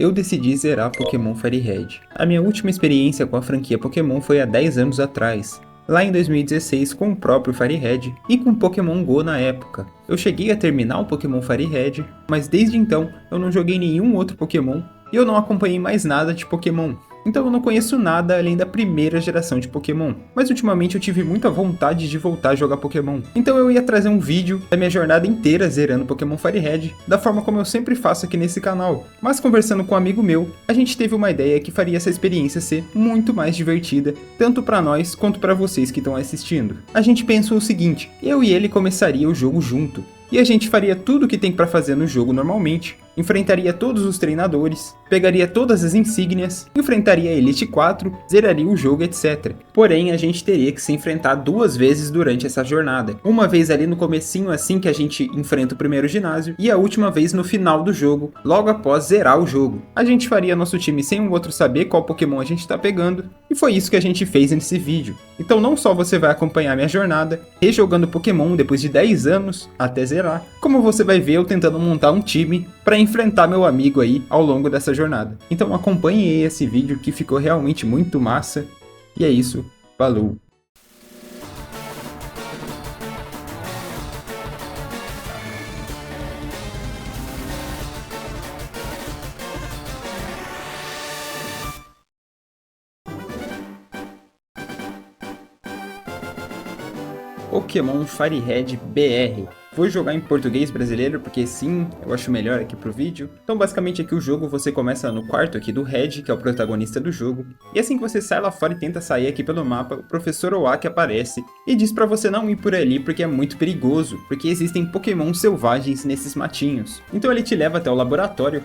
eu decidi zerar Pokémon Fire Red. A minha última experiência com a franquia Pokémon foi há 10 anos atrás, lá em 2016 com o próprio Fire Red e com Pokémon GO na época. Eu cheguei a terminar o Pokémon Fire Red, mas desde então eu não joguei nenhum outro Pokémon e eu não acompanhei mais nada de Pokémon. Então eu não conheço nada além da primeira geração de Pokémon, mas ultimamente eu tive muita vontade de voltar a jogar Pokémon. Então eu ia trazer um vídeo da minha jornada inteira zerando Pokémon Fire Red, da forma como eu sempre faço aqui nesse canal. Mas conversando com um amigo meu, a gente teve uma ideia que faria essa experiência ser muito mais divertida, tanto para nós quanto para vocês que estão assistindo. A gente pensou o seguinte, eu e ele começaria o jogo junto, e a gente faria tudo o que tem para fazer no jogo normalmente, enfrentaria todos os treinadores, pegaria todas as insígnias, enfrentaria a Elite 4, zeraria o jogo, etc. Porém, a gente teria que se enfrentar 2 vezes durante essa jornada. Uma vez ali no comecinho, assim que a gente enfrenta o primeiro ginásio, e a última vez no final do jogo, logo após zerar o jogo. A gente faria nosso time sem o outro saber qual Pokémon a gente tá pegando, e foi isso que a gente fez nesse vídeo. Então não só você vai acompanhar minha jornada, rejogando Pokémon depois de 10 anos, até zerar, como você vai ver eu tentando montar um time para enfrentar meu amigo aí ao longo dessa jornada. Então acompanhe aí esse vídeo que ficou realmente muito massa. E é isso, falou! Pokémon Fire Red BR. Vou jogar em português brasileiro porque sim, eu acho melhor aqui pro vídeo. Então basicamente aqui o jogo você começa no quarto aqui do Red, que é o protagonista do jogo. E assim que você sai lá fora e tenta sair aqui pelo mapa, o Professor Oak aparece e diz pra você não ir por ali porque é muito perigoso, porque existem Pokémon selvagens nesses matinhos. Então ele te leva até o laboratório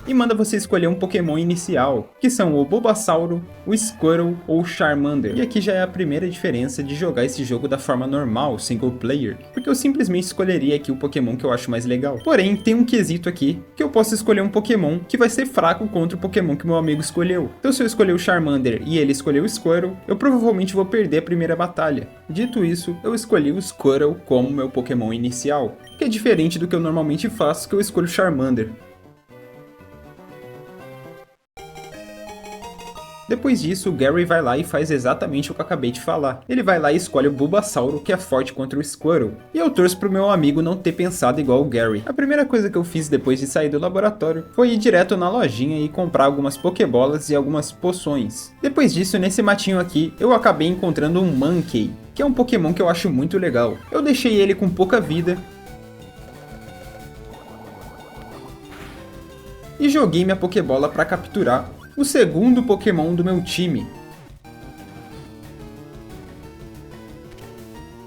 e manda você escolher um Pokémon inicial, que são o Bulbasauro, o Squirtle ou o Charmander. E aqui já é a primeira diferença de jogar esse jogo da forma normal, single player, porque eu simplesmente escolheria aqui o Pokémon que eu acho mais legal. Porém, tem um quesito aqui, que eu posso escolher um Pokémon que vai ser fraco contra o Pokémon que meu amigo escolheu. Então se eu escolher o Charmander e ele escolher o Squirtle, eu provavelmente vou perder a primeira batalha. Dito isso, eu escolhi o Squirtle como meu Pokémon inicial, que é diferente do que eu normalmente faço, que eu escolho o Charmander. Depois disso, o Gary vai lá e faz exatamente o que eu acabei de falar. Ele vai lá e escolhe o Bulbasauro, que é forte contra o Squirtle. E eu torço pro meu amigo não ter pensado igual o Gary. A primeira coisa que eu fiz depois de sair do laboratório foi ir direto na lojinha e comprar algumas Pokébolas e algumas poções. Depois disso, nesse matinho aqui, eu acabei encontrando um Mankey, que é um Pokémon que eu acho muito legal. Eu deixei ele com pouca vida e joguei minha Pokébola para capturar o segundo Pokémon do meu time.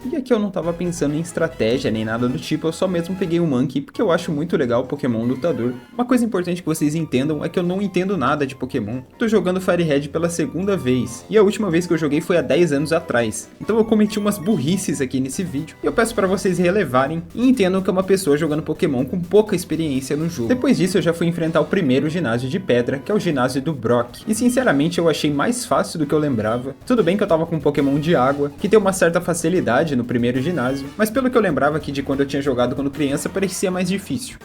E aqui eu não tava pensando em estratégia nem nada do tipo, eu só mesmo peguei o Mankey porque eu acho muito legal o Pokémon lutador. Uma coisa importante que vocês entendam é que eu não entendo nada de Pokémon. Tô jogando Fire Red pela segunda vez, e a última vez que eu joguei foi há 10 anos atrás. Então eu cometi umas burrices aqui nesse vídeo, e eu peço pra vocês relevarem e entendam que é uma pessoa jogando Pokémon com pouca experiência no jogo. Depois disso eu já fui enfrentar o primeiro ginásio de pedra, que é o ginásio do Brock. E sinceramente eu achei mais fácil do que eu lembrava. Tudo bem que eu tava com um Pokémon de água, que tem uma certa facilidade no primeiro ginásio, mas pelo que eu lembrava aqui de quando eu tinha jogado quando criança, parecia mais difícil.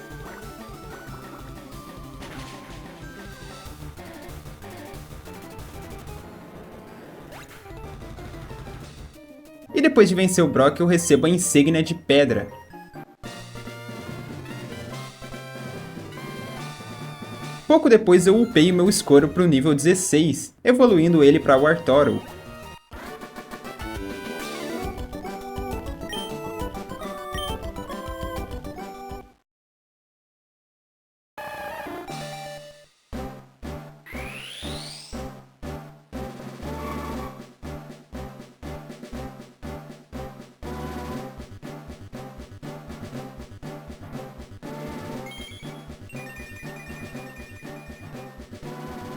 E depois de vencer o Brock, eu recebo a insígnia de pedra. Pouco depois eu upei o meu Squirtle para o nível 16, evoluindo ele para Wartortle.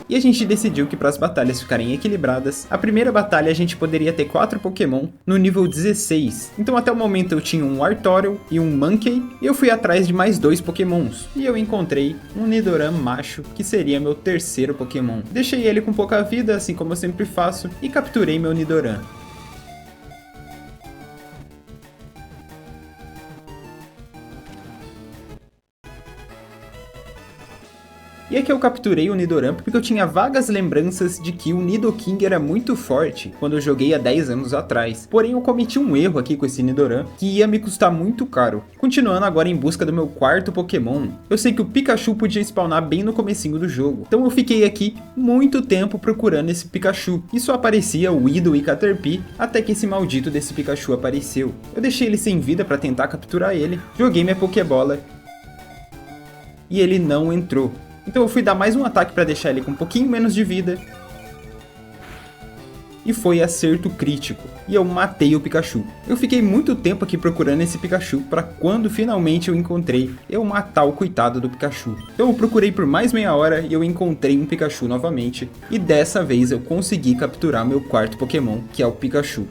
E a gente decidiu que para as batalhas ficarem equilibradas, a primeira batalha a gente poderia ter 4 Pokémon no nível 16. Então até o momento eu tinha um Wartortle e um Mankey, e eu fui atrás de mais 2 Pokémons. E eu encontrei um Nidoran macho, que seria meu terceiro Pokémon. Deixei ele com pouca vida, assim como eu sempre faço, e capturei meu Nidoran. E é que eu capturei o Nidoran porque eu tinha vagas lembranças de que o Nidoking era muito forte quando eu joguei há 10 anos atrás. Porém eu cometi um erro aqui com esse Nidoran que ia me custar muito caro. Continuando agora em busca do meu quarto Pokémon, eu sei que o Pikachu podia spawnar bem no comecinho do jogo. Então eu fiquei aqui muito tempo procurando esse Pikachu. E só aparecia o Weedle e Caterpie até que esse maldito desse Pikachu apareceu. Eu deixei ele sem vida para tentar capturar ele, joguei minha Pokébola e ele não entrou. Então eu fui dar mais um ataque para deixar ele com um pouquinho menos de vida. E foi acerto crítico. E eu matei o Pikachu. Eu fiquei muito tempo aqui procurando esse Pikachu para quando finalmente eu encontrei, eu matar o coitado do Pikachu. Então eu procurei por mais meia hora e eu encontrei um Pikachu novamente. E dessa vez eu consegui capturar meu quarto Pokémon, que é o Pikachu.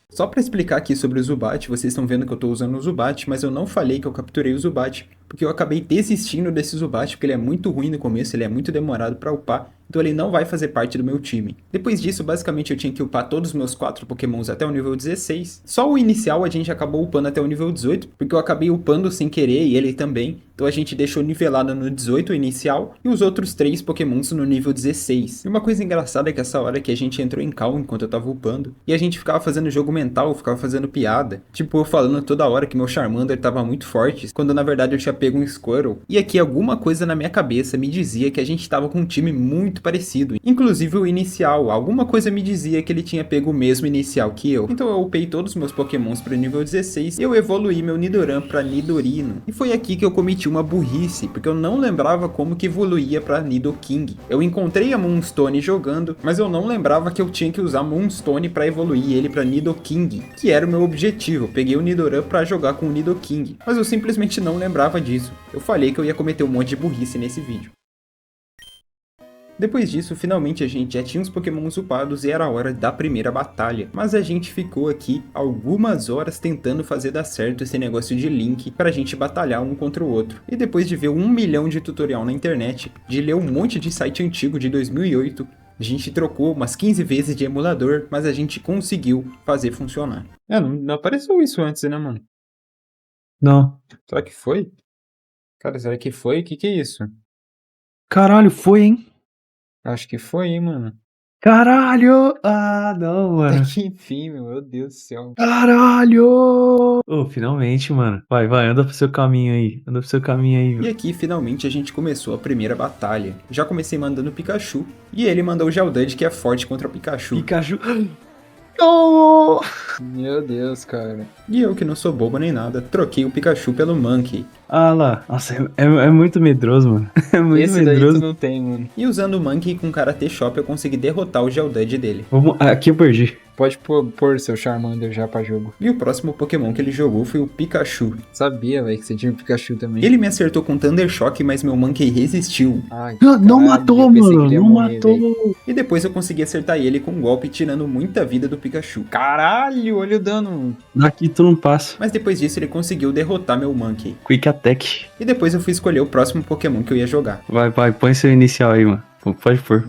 Só para explicar aqui sobre o Zubat, vocês estão vendo que eu estou usando o Zubat, mas eu não falei que eu capturei o Zubat, porque eu acabei desistindo desse Zubat, porque ele é muito ruim no começo, ele é muito demorado para upar, então ele não vai fazer parte do meu time. Depois disso, basicamente eu tinha que upar todos os meus 4 Pokémons até o nível 16. Só o inicial a gente acabou upando até o nível 18, porque eu acabei upando sem querer e ele também. Então a gente deixou nivelado no 18 o inicial e os outros 3 Pokémons no nível 16. E uma coisa engraçada é que essa hora que a gente entrou em cal enquanto eu tava upando, e a gente ficava fazendo jogo mental, ficava fazendo piada. Tipo, eu falando toda hora que meu Charmander tava muito forte, quando na verdade eu tinha pego um Squirtle. E aqui alguma coisa na minha cabeça me dizia que a gente tava com um time muito parecido. Inclusive o inicial, alguma coisa me dizia que ele tinha pego o mesmo inicial que eu. Então eu upei todos os meus Pokémons para o nível 16 e eu evoluí meu Nidoran para Nidorino. E foi aqui que eu cometi uma burrice, porque eu não lembrava como que evoluía para Nidoking. Eu encontrei a Moonstone jogando, mas eu não lembrava que eu tinha que usar Moonstone para evoluir ele para Nidoking, que era o meu objetivo. Eu peguei o Nidoran para jogar com o Nidoking, mas eu simplesmente não lembrava disso. Eu falei que eu ia cometer um monte de burrice nesse vídeo. Depois disso, finalmente a gente já tinha os Pokémons upados e era a hora da primeira batalha. Mas a gente ficou aqui algumas horas tentando fazer dar certo esse negócio de link pra gente batalhar um contra o outro. E depois de ver 1 milhão de tutorial na internet, de ler um monte de site antigo de 2008, a gente trocou umas 15 vezes de emulador, mas a gente conseguiu fazer funcionar. Não apareceu isso antes, né, mano? Não. Será que foi? Cara, será que foi? O que é isso? Caralho, foi, hein? Acho que foi, hein, mano. Caralho! Ah, não, mano. Até que enfim, meu Deus do céu. Caralho! Ô, finalmente, mano. Vai, anda pro seu caminho aí. Anda pro seu caminho aí, E viu? aqui, finalmente, a gente começou a primeira batalha. Já comecei mandando o Pikachu, e ele mandou o Geodude, que é forte contra o Pikachu. Pikachu. Oh! Meu Deus, cara. E eu, que não sou bobo nem nada, troquei o Pikachu pelo Monkey. Ah lá. Nossa, é muito medroso, mano. É muito Esse daí medroso. tu não tem, mano. E usando o Monkey com Karate Chop, eu consegui derrotar o Geodude dele. Aqui eu perdi. Pode pôr seu Charmander já pra jogo. E o próximo Pokémon que ele jogou foi o Pikachu. Sabia, velho, que você tinha o Pikachu também. Ele me acertou com Thunder Shock, mas meu Monkey resistiu. Ai, Não matou, mano. Não morrer, matou. Véio. E depois eu consegui acertar ele com um golpe, tirando muita vida do Pikachu. Caralho, olha o dano. Daqui tu não passa. Mas depois disso ele conseguiu derrotar meu Monkey. Quick Attack. E depois eu fui escolher o próximo Pokémon que eu ia jogar. Vai, põe seu inicial aí, mano. Pode pôr.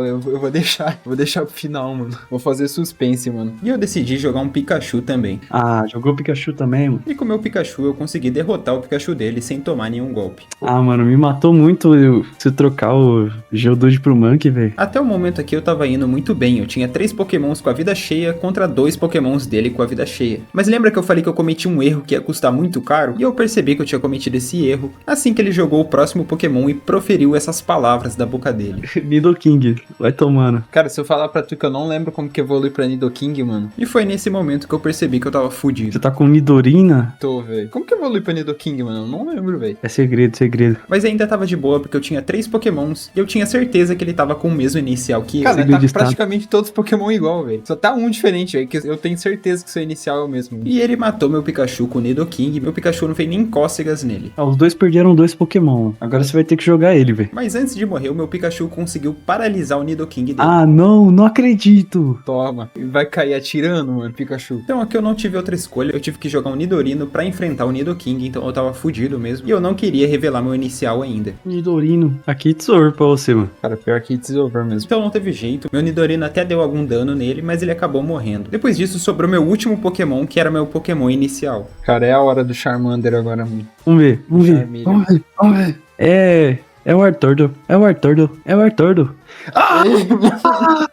Eu vou deixar pro final, mano. Vou fazer suspense, mano. E eu decidi jogar um Pikachu também. Ah, jogou Pikachu também, mano. E com o meu Pikachu eu consegui derrotar o Pikachu dele sem tomar nenhum golpe. Ah, mano, me matou muito se trocar o Geodude pro Monkey, velho. Até o momento aqui eu tava indo muito bem. Eu tinha 3 Pokémons com a vida cheia contra 2 Pokémons dele com a vida cheia. Mas lembra que eu falei que eu cometi um erro que ia custar muito caro? E eu percebi que eu tinha cometido esse erro assim que ele jogou o próximo Pokémon e proferiu essas palavras da boca dele. Nidoking, vai tomando. Cara, se eu falar pra tu que eu não lembro como que evolui pra Nidoking, mano. E foi nesse momento que eu percebi que eu tava fudido. Você tá com Nidorina? Tô, velho. Como que evolui pra Nidoking, mano? Eu não lembro, velho. É segredo. Mas ainda tava de boa, porque eu tinha 3 Pokémons e eu tinha certeza que ele tava com o mesmo inicial que eu. Cara, tá praticamente todos os Pokémon igual, velho. Só tá um diferente, velho, que eu tenho certeza que seu inicial é o mesmo. E ele matou meu Pikachu com o Nidoking e meu Pikachu não fez nem cócegas nele. Os dois perderam 2 Pokémon. Agora você vai ter que jogar ele, velho. Mas antes de morrer, o meu Pikachu Pikachu conseguiu paralisar o Nidoking dele. Ah, não acredito. Toma, vai cair atirando, mano, Pikachu. Então aqui eu não tive outra escolha, eu tive que jogar um Nidorino pra enfrentar o Nidoking, então eu tava fudido mesmo. E eu não queria revelar meu inicial ainda. Nidorino, aqui tesouro pra você, mano. Cara, pior que it's over mesmo. Então não teve jeito, meu Nidorino até deu algum dano nele, mas ele acabou morrendo. Depois disso sobrou meu último Pokémon, que era meu Pokémon inicial. Cara, é a hora do Charmander agora, mano. Vamos ver. É o Artordo. Ah!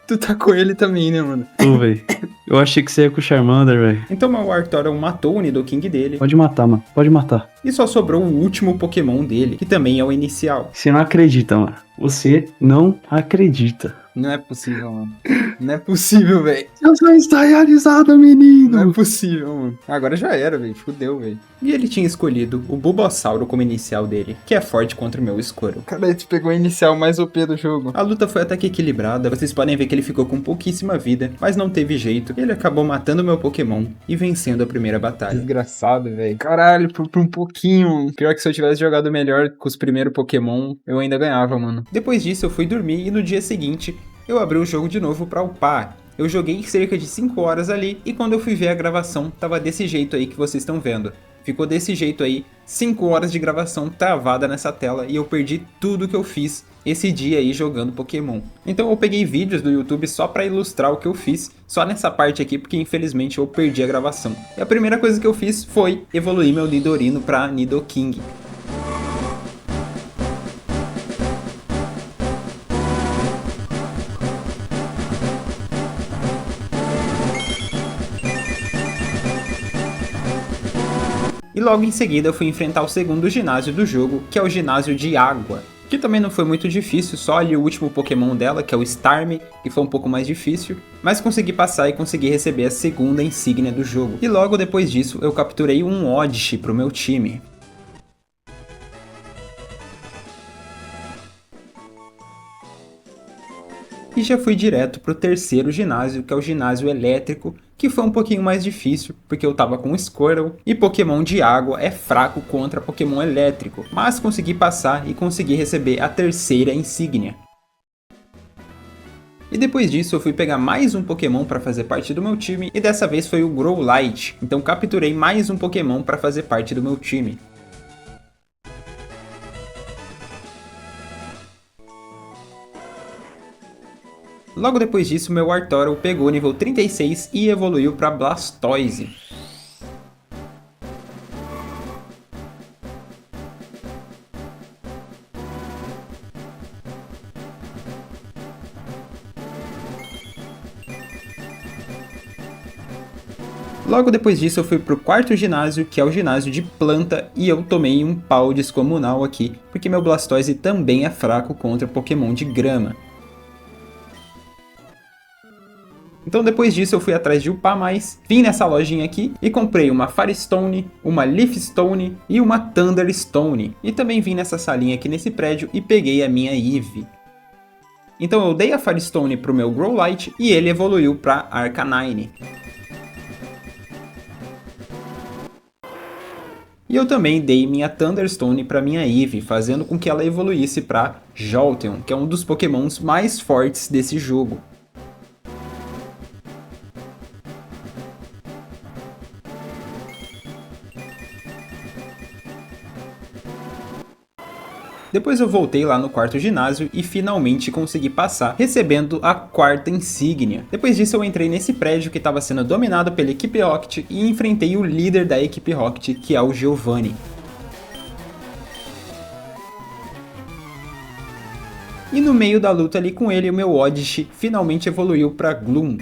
Tu tá com ele também, né, mano? Pô, velho. Eu achei que você ia com o Charmander, velho. Então meu Artorial matou o Nidoking dele. Pode matar, mano. Pode matar. E só sobrou o último Pokémon dele, que também é o inicial. Você não acredita, mano. Você não acredita. Não é possível, mano. Não é possível, velho. Seu sonho está realizado, menino. Não é possível, mano. Agora já era, velho. Fudeu, velho. E ele tinha escolhido o Bulbasauro como inicial dele, que é forte contra o meu Squirtle. Cara, ele pegou o inicial mais OP do jogo. A luta foi até que equilibrada. Vocês podem ver que ele ficou com pouquíssima vida, mas não teve jeito. Ele acabou matando o meu Pokémon e vencendo a primeira batalha. Desgraçado, velho. Caralho, por um pouquinho. Pior que se eu tivesse jogado melhor com os primeiros Pokémon, eu ainda ganhava, mano. Depois disso, eu fui dormir e no dia seguinte, eu abri o jogo de novo pra upar. Eu joguei cerca de 5 horas ali e quando eu fui ver a gravação, tava desse jeito aí que vocês estão vendo. Ficou desse jeito aí, 5 horas de gravação travada nessa tela e eu perdi tudo que eu fiz esse dia aí jogando Pokémon. Então eu peguei vídeos do YouTube só pra ilustrar o que eu fiz, só nessa parte aqui, porque infelizmente eu perdi a gravação. E a primeira coisa que eu fiz foi evoluir meu Nidorino pra Nidoking. E logo em seguida eu fui enfrentar o segundo ginásio do jogo, que é o ginásio de água. Que também não foi muito difícil, só ali o último Pokémon dela, que é o Starmie, que foi um pouco mais difícil. Mas consegui passar e consegui receber a segunda insígnia do jogo. E logo depois disso eu capturei um Oddish pro meu time. E já fui direto pro terceiro ginásio, que é o ginásio elétrico, que foi um pouquinho mais difícil, porque eu tava com Squirtle, e Pokémon de água é fraco contra Pokémon elétrico, mas consegui passar e consegui receber a terceira insígnia. E depois disso eu fui pegar mais um Pokémon para fazer parte do meu time, e dessa vez foi o Growlithe, então capturei mais um Pokémon para fazer parte do meu time. Logo depois disso, meu Artorial pegou nível 36 e evoluiu para Blastoise. Logo depois disso eu fui pro quarto ginásio, que é o ginásio de planta, e eu tomei um pau descomunal aqui, porque meu Blastoise também é fraco contra Pokémon de grama. Então depois disso eu fui atrás de upar mais, vim nessa lojinha aqui e comprei uma Firestone, uma Leafstone e uma Thunderstone. E também vim nessa salinha aqui nesse prédio e peguei a minha Eevee. Então eu dei a Firestone pro meu Growlithe e ele evoluiu para Arcanine. E eu também dei minha Thunderstone para minha Eevee, fazendo com que ela evoluísse para Jolteon, que é um dos Pokémons mais fortes desse jogo. Depois eu voltei lá no quarto ginásio e finalmente consegui passar, recebendo a quarta insígnia. Depois disso eu entrei nesse prédio que estava sendo dominado pela equipe Rocket e enfrentei o líder da equipe Rocket, que é o Giovanni. E no meio da luta ali com ele, o meu Oddish finalmente evoluiu para Gloom.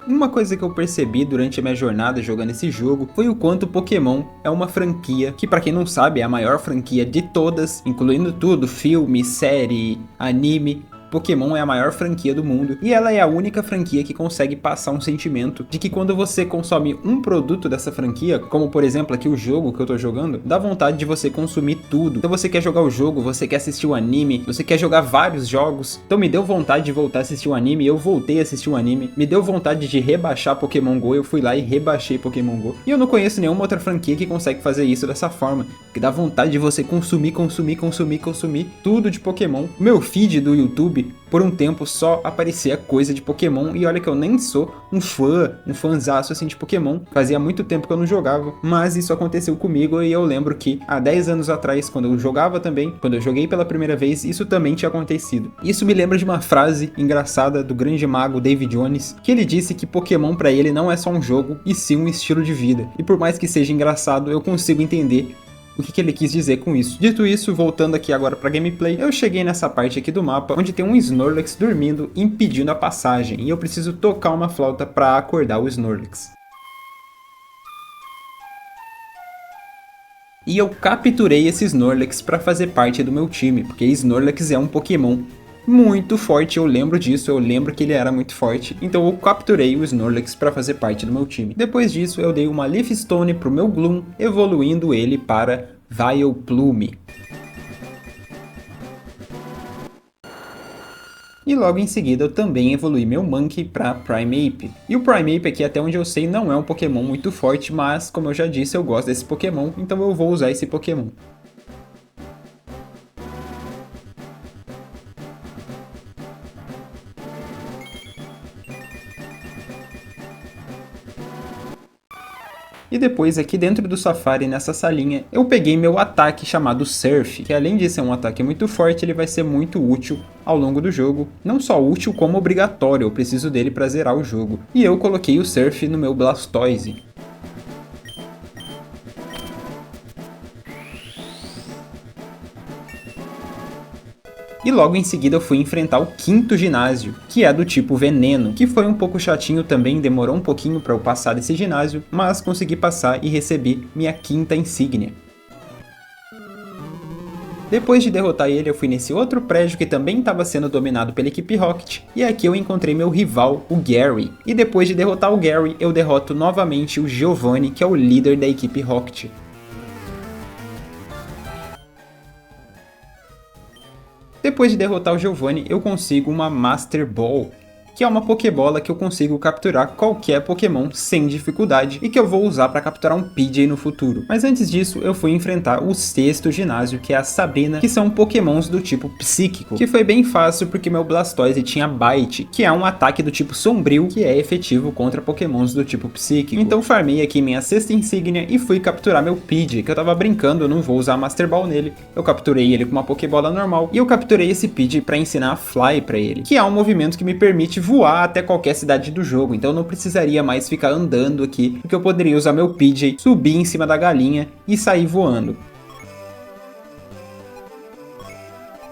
Uma coisa que eu percebi durante a minha jornada jogando esse jogo foi o quanto Pokémon é uma franquia que, pra quem não sabe, é a maior franquia de todas, incluindo tudo, filme, série, anime, Pokémon é a maior franquia do mundo e ela é a única franquia que consegue passar um sentimento de que quando você consome um produto dessa franquia, como por exemplo aqui o jogo que eu tô jogando, dá vontade de você consumir tudo. Então você quer jogar o jogo, você quer assistir o anime, você quer jogar vários jogos. Então me deu vontade de voltar a assistir o anime, eu voltei a assistir o anime. Me deu vontade de rebaixar Pokémon GO, eu fui lá e rebaixei Pokémon GO. E eu não conheço nenhuma outra franquia que consegue fazer isso dessa forma, que dá vontade de você consumir tudo de Pokémon. Meu feed do YouTube, por um tempo, só aparecia coisa de Pokémon, e olha que eu nem sou um fãzaço assim de Pokémon. Fazia muito tempo que eu não jogava, mas isso aconteceu comigo e eu lembro que há 10 anos atrás, quando eu jogava também, quando eu joguei pela primeira vez, isso também tinha acontecido. Isso me lembra de uma frase engraçada do grande mago David Jones, que ele disse que Pokémon pra ele não é só um jogo, e sim um estilo de vida. E por mais que seja engraçado, eu consigo entender o que ele quis dizer com isso. Dito isso, voltando aqui agora pra gameplay, eu cheguei nessa parte aqui do mapa, onde tem um Snorlax dormindo, impedindo a passagem, e eu preciso tocar uma flauta pra acordar o Snorlax. E eu capturei esse Snorlax pra fazer parte do meu time, porque Snorlax é um Pokémon muito forte, eu lembro disso, eu lembro que ele era muito forte, então eu capturei o Snorlax para fazer parte do meu time. Depois disso eu dei uma Leaf Stone pro meu Gloom, evoluindo ele para Vileplume. E logo em seguida eu também evolui meu Monkey para Primeape. E o Primeape aqui, até onde eu sei, não é um Pokémon muito forte, mas como eu já disse, eu gosto desse Pokémon, então eu vou usar esse Pokémon. E depois aqui dentro do Safari, nessa salinha, eu peguei meu ataque chamado Surf, que além de ser um ataque muito forte, ele vai ser muito útil ao longo do jogo. Não só útil, como obrigatório, eu preciso dele para zerar o jogo. E eu coloquei o Surf no meu Blastoise. E logo em seguida eu fui enfrentar o quinto ginásio, que é do tipo veneno, que foi um pouco chatinho também, demorou um pouquinho para eu passar desse ginásio, mas consegui passar e recebi minha quinta insígnia. Depois de derrotar ele, eu fui nesse outro prédio que também estava sendo dominado pela equipe Rocket, e aqui eu encontrei meu rival, o Gary. E depois de derrotar o Gary, eu derroto novamente o Giovanni, que é o líder da equipe Rocket. Depois de derrotar o Giovanni, eu consigo uma Master Ball, que é uma Pokébola que eu consigo capturar qualquer Pokémon sem dificuldade e que eu vou usar para capturar um Pidgey no futuro. Mas antes disso, eu fui enfrentar o sexto ginásio, que é a Sabrina, que são Pokémons do tipo Psíquico, que foi bem fácil porque meu Blastoise tinha Bite, que é um ataque do tipo Sombrio, que é efetivo contra Pokémons do tipo Psíquico. Então farmei aqui minha sexta insígnia e fui capturar meu Pidgey, que eu tava brincando, eu não vou usar Master Ball nele, eu capturei ele com uma Pokébola normal, e eu capturei esse Pidgey para ensinar a Fly para ele, que é um movimento que me permite voar até qualquer cidade do jogo, então eu não precisaria mais ficar andando aqui, porque eu poderia usar meu Pidgey, subir em cima da galinha e sair voando.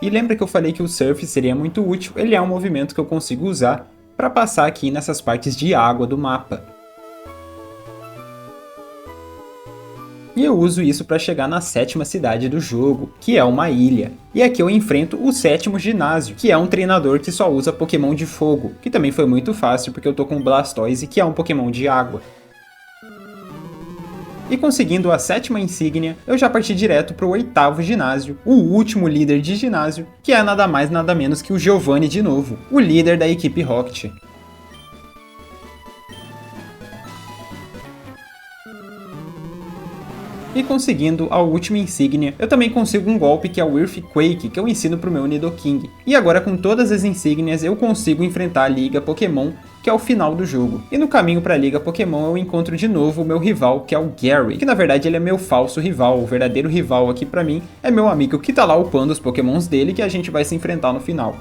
E lembra que eu falei que o Surf seria muito útil? Ele é um movimento que eu consigo usar para passar aqui nessas partes de água do mapa. E eu uso isso para chegar na sétima cidade do jogo, que é uma ilha. E aqui eu enfrento o sétimo ginásio, que é um treinador que só usa Pokémon de fogo, que também foi muito fácil porque eu tô com o Blastoise, que é um Pokémon de água. E conseguindo a sétima insígnia, eu já parti direto para o oitavo ginásio, o último líder de ginásio, que é nada mais nada menos que o Giovanni de novo, o líder da equipe Rocket. E conseguindo a última insígnia, eu também consigo um golpe que é o Earthquake, que eu ensino pro meu Nidoking. E agora com todas as insígnias eu consigo enfrentar a Liga Pokémon, que é o final do jogo. E no caminho para a Liga Pokémon eu encontro de novo o meu rival, que é o Gary, que na verdade ele é meu falso rival, o verdadeiro rival aqui pra mim é meu amigo que tá lá upando os Pokémons dele, que a gente vai se enfrentar no final.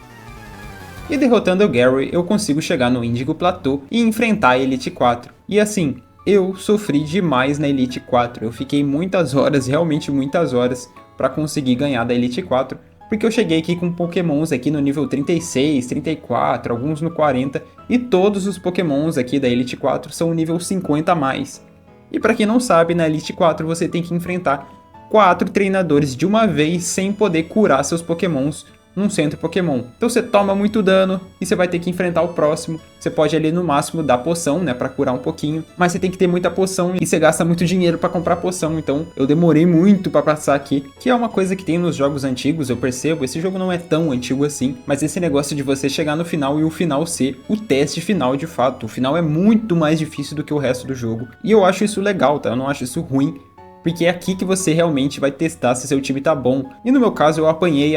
E derrotando o Gary, eu consigo chegar no Índigo Plateau e enfrentar a Elite 4. E assim, eu sofri demais na Elite 4, eu fiquei muitas horas, realmente muitas horas, para conseguir ganhar da Elite 4, porque eu cheguei aqui com Pokémons aqui no nível 36, 34, alguns no 40, e todos os Pokémons aqui da Elite 4 são nível 50 a mais. E para quem não sabe, na Elite 4 você tem que enfrentar 4 treinadores de uma vez sem poder curar seus Pokémons num centro Pokémon. Então você toma muito dano e você vai ter que enfrentar o próximo. Você pode ali no máximo dar poção, né, pra curar um pouquinho, mas você tem que ter muita poção e você gasta muito dinheiro pra comprar poção. Então eu demorei muito pra passar aqui, que é uma coisa que tem nos jogos antigos, eu percebo. Esse jogo não é tão antigo assim, mas esse negócio de você chegar no final e o final ser o teste final de fato. O final é muito mais difícil do que o resto do jogo. E eu acho isso legal, tá? Eu não acho isso ruim. Porque é aqui que você realmente vai testar se seu time tá bom. E no meu caso eu apanhei,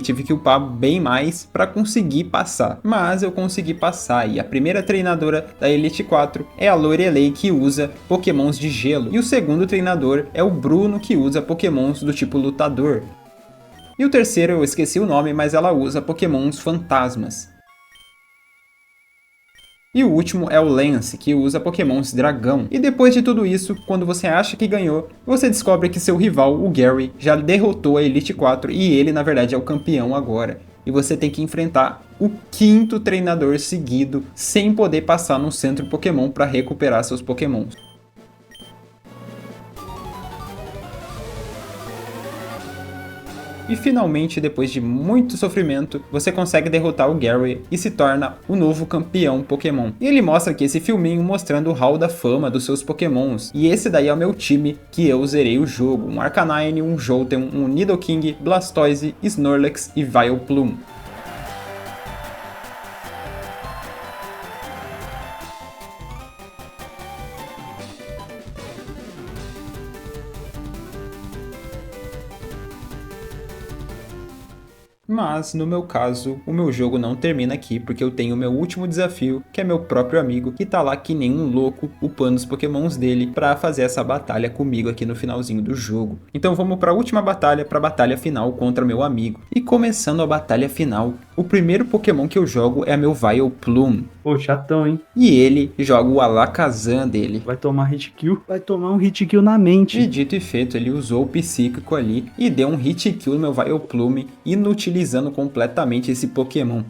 tive que upar bem mais pra conseguir passar. Mas eu consegui passar e a primeira treinadora da Elite 4 é a Lorelei, que usa pokémons de gelo. E o segundo treinador é o Bruno, que usa pokémons do tipo lutador. E o terceiro eu esqueci o nome, mas ela usa pokémons fantasmas. E o último é o Lance, que usa pokémons dragão. E depois de tudo isso, quando você acha que ganhou, você descobre que seu rival, o Gary, já derrotou a Elite 4 e ele na verdade é o campeão agora. E você tem que enfrentar o quinto treinador seguido sem poder passar no centro Pokémon para recuperar seus pokémons. E finalmente, depois de muito sofrimento, você consegue derrotar o Gary e se torna o novo campeão Pokémon. E ele mostra aqui esse filminho mostrando o hall da fama dos seus Pokémons. E esse daí é o meu time que eu zerei o jogo. Um Arcanine, um Jolteon, um Nidoking, Blastoise, Snorlax e Vileplume. Mas, no meu caso, o meu jogo não termina aqui, porque eu tenho o meu último desafio, que é meu próprio amigo, que tá lá que nem um louco, upando os pokémons dele, pra fazer essa batalha comigo aqui no finalzinho do jogo. Então vamos pra última batalha, pra batalha final contra meu amigo. E começando a batalha final, o primeiro pokémon que eu jogo é meu Vileplume. Pô, chatão, hein? E ele joga o Alakazam dele. Vai tomar hit kill? Vai tomar um hit kill na mente. E dito e feito, ele usou o psíquico ali e deu um hit kill no meu Vileplume, inutilizando completamente esse Pokémon.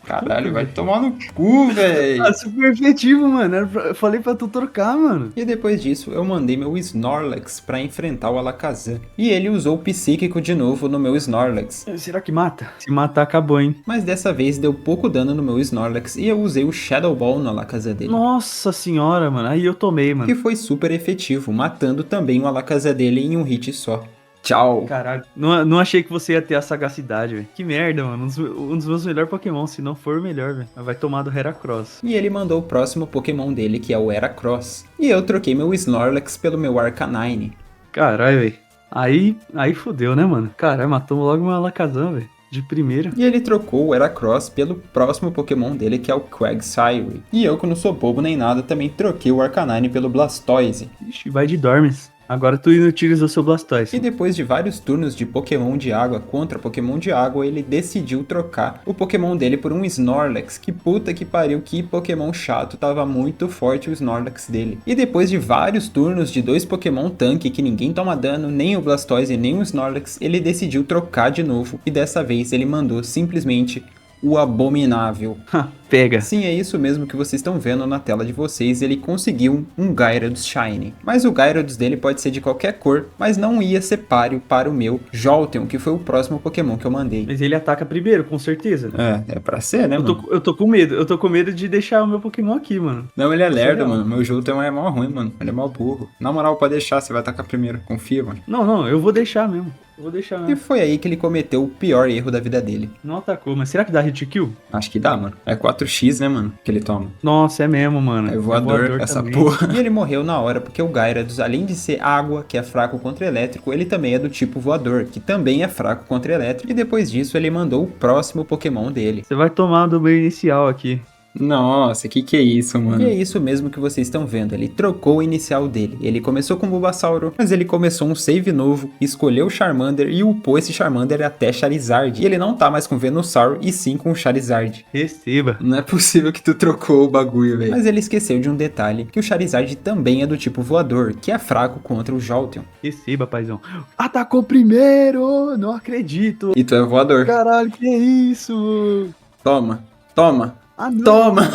Caralho, vai tomar no cu, velho. Ah, super efetivo, mano. Eu falei pra tu trocar, mano. E depois disso, eu mandei meu Snorlax pra enfrentar o Alakazam. E ele usou o psíquico de novo no meu Snorlax. Será que mata? Se matar, acabou, hein? Mas dessa vez deu pouco dano no meu Snorlax e eu usei o Shadow Ball no Alakazam dele. Nossa senhora, mano. Aí eu tomei, mano. Que foi super efetivo, matando também o Alakazam dele em um hit só. Tchau. Caralho, não achei que você ia ter a sagacidade, velho. Que merda, mano. Um dos meus melhores Pokémon, se não for o melhor, velho. Vai tomar do Heracross. E ele mandou o próximo Pokémon dele, que é o Heracross. E eu troquei meu Snorlax pelo meu Arcanine. Caralho, velho. Aí fodeu, né, mano? Caralho, matou logo meu Alakazam, velho. De primeira. E ele trocou o Heracross pelo próximo Pokémon dele, que é o Quagsire. E eu, que não sou bobo nem nada, também troquei o Arcanine pelo Blastoise. Ixi, vai de Dormes. Agora tu inutilizou seu Blastoise. E depois de vários turnos de Pokémon de água contra Pokémon de água, ele decidiu trocar o Pokémon dele por um Snorlax. Que puta que pariu, que Pokémon chato, tava muito forte o Snorlax dele. E depois de vários turnos de dois Pokémon tanque que ninguém toma dano, nem o Blastoise nem o Snorlax, ele decidiu trocar de novo. E dessa vez ele mandou simplesmente o Abominável. Pega. Sim, é isso mesmo que vocês estão vendo na tela de vocês, ele conseguiu um Gyarados Shiny. Mas o Gyarados dele pode ser de qualquer cor, mas não ia ser páreo para o meu Jolteon, que foi o próximo Pokémon que eu mandei. Mas ele ataca primeiro, com certeza. É pra ser, né, mano? Eu tô com medo, eu tô com medo de deixar o meu Pokémon aqui, mano. Não, ele é lerdo, mano. Meu Jolteon é mal ruim, mano. Ele é mal burro. Na moral, pode deixar, você vai atacar primeiro. Confia, mano. Não, eu vou deixar mesmo. Eu vou deixar mesmo. E foi aí que ele cometeu o pior erro da vida dele. Não atacou, mas será que dá hit kill? Acho que dá, mano. É 4x, né, mano? Que ele toma. Nossa, é mesmo, mano. É voador essa também. porra. E ele morreu na hora, porque o Gyarados, além de ser água, que é fraco contra elétrico, ele também é do tipo voador, que também é fraco contra elétrico. E depois disso, ele mandou o próximo Pokémon dele. Você vai tomar do meu inicial aqui. Nossa, que é isso, mano? E é isso mesmo que vocês estão vendo, ele trocou o inicial dele. Ele começou com o Bulbasauro, mas ele começou um save novo, escolheu o Charmander e upou esse Charmander até Charizard. E ele não tá mais com Venusaur, e sim com o Charizard. Receba. Não é possível que tu trocou o bagulho, velho. Mas ele esqueceu de um detalhe, que o Charizard também é do tipo voador, que é fraco contra o Jolteon. Receba, paizão. Atacou primeiro! Não acredito. E tu é voador. Caralho, que isso? Toma. Ah, não. Toma!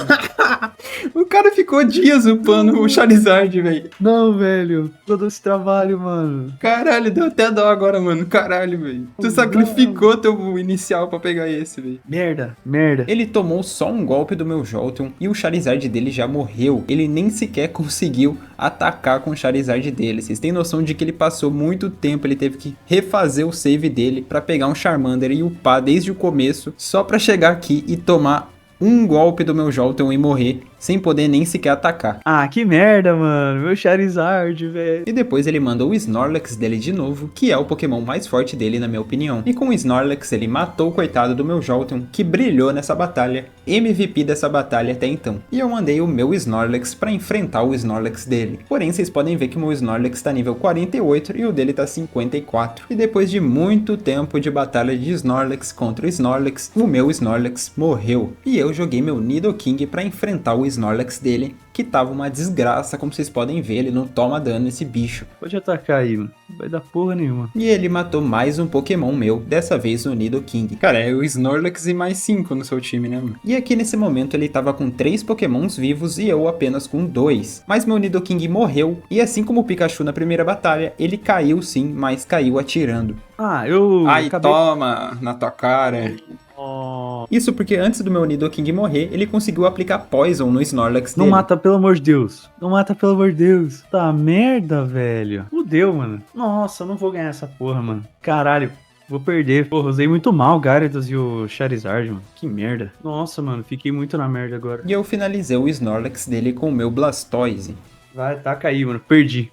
O cara ficou dias upando o Charizard, velho. Não, velho. Todo esse trabalho, mano. Caralho, deu até dó agora, mano. Caralho, velho. Tu sacrificou teu inicial pra pegar esse, velho. Merda, merda. Ele tomou só um golpe do meu Jolteon e o Charizard dele já morreu. Ele nem sequer conseguiu atacar com o Charizard dele. Vocês têm noção de que ele passou muito tempo, ele teve que refazer o save dele pra pegar um Charmander e upar desde o começo, só pra chegar aqui e tomar um golpe do meu Jolteon e morrer, sem poder nem sequer atacar. Ah, que merda, mano. Meu Charizard, velho. E depois ele mandou o Snorlax dele de novo, que é o Pokémon mais forte dele na minha opinião. E com o Snorlax ele matou o coitado do meu Jolteon, que brilhou nessa batalha, MVP dessa batalha até então. E eu mandei o meu Snorlax pra enfrentar o Snorlax dele. Porém, vocês podem ver que o meu Snorlax tá nível 48 e o dele tá 54. E depois de muito tempo de batalha de Snorlax contra o Snorlax, o meu Snorlax morreu. E eu joguei meu Nidoking pra enfrentar o Snorlax dele, que tava uma desgraça, como vocês podem ver, ele não toma dano esse bicho. Pode atacar aí, mano. Não vai dar porra nenhuma. E ele matou mais um Pokémon meu, dessa vez o Nidoking. Cara, é o Snorlax e mais 5 no seu time, né, mano? E aqui nesse momento ele tava com 3 Pokémons vivos e eu apenas com 2. Mas meu Nidoking morreu, e assim como o Pikachu na primeira batalha, ele caiu sim, mas caiu atirando. Ah, eu... Ai, acabei... toma, na tua cara. Oh. Isso porque antes do meu Nidoking morrer, ele conseguiu aplicar Poison no Snorlax Não dele. mata, pelo amor de Deus. Não mata, pelo amor de Deus. Tá merda, velho. Fudeu, mano. Nossa, eu não vou ganhar essa porra, mano. Caralho. Vou perder. Porra, usei muito mal o Gyarados e o Charizard, mano. Que merda. Nossa, mano. Fiquei muito na merda agora. E eu finalizei o Snorlax dele com o meu Blastoise. Vai, taca aí, mano. Perdi.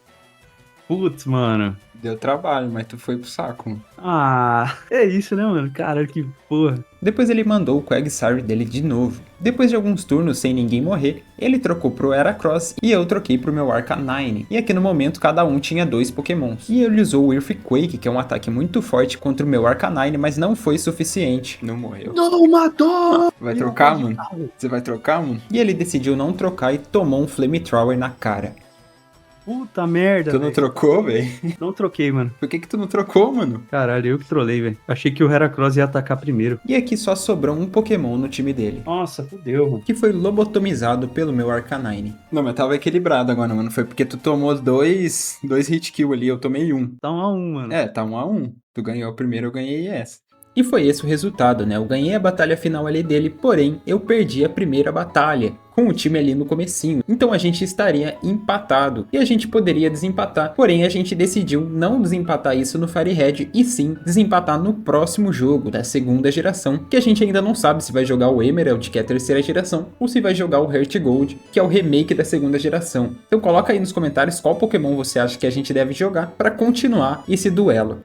Putz, mano. Deu trabalho, mas tu foi pro saco, mano. Ah, é isso, né, mano? Caralho, que porra. Depois ele mandou o Quagsire dele de novo. Depois de alguns turnos sem ninguém morrer, ele trocou pro Heracross e eu troquei pro meu Arcanine. E aqui no momento cada um tinha 2 Pokémons. E ele usou o Earthquake, que é um ataque muito forte contra o meu Arcanine, mas não foi suficiente. Não morreu. Não matou! Vai trocar, mano? Você vai trocar, mano? E ele decidiu não trocar e tomou um Flamethrower na cara. Puta merda, Tu não trocou, velho? Não troquei, mano. Por que tu não trocou, mano? Caralho, eu que trolei, velho. Achei que o Heracross ia atacar primeiro. E aqui só sobrou um Pokémon no time dele. Nossa, fudeu, mano. Que foi lobotomizado pelo meu Arcanine. Não, mas tava equilibrado agora, mano. Foi porque tu tomou dois hit kill ali, eu tomei um. Tá 1-1, mano. É, tá 1-1. Tu ganhou a primeira, eu ganhei essa. E foi esse o resultado, né? Eu ganhei a batalha final ali dele, porém eu perdi a primeira batalha, com o time ali no comecinho. Então a gente estaria empatado, e a gente poderia desempatar, porém a gente decidiu não desempatar isso no Fire Red, e sim desempatar no próximo jogo, da segunda geração, que a gente ainda não sabe se vai jogar o Emerald, que é a terceira geração, ou se vai jogar o Heart Gold, que é o remake da segunda geração. Então coloca aí nos comentários qual Pokémon você acha que a gente deve jogar para continuar esse duelo.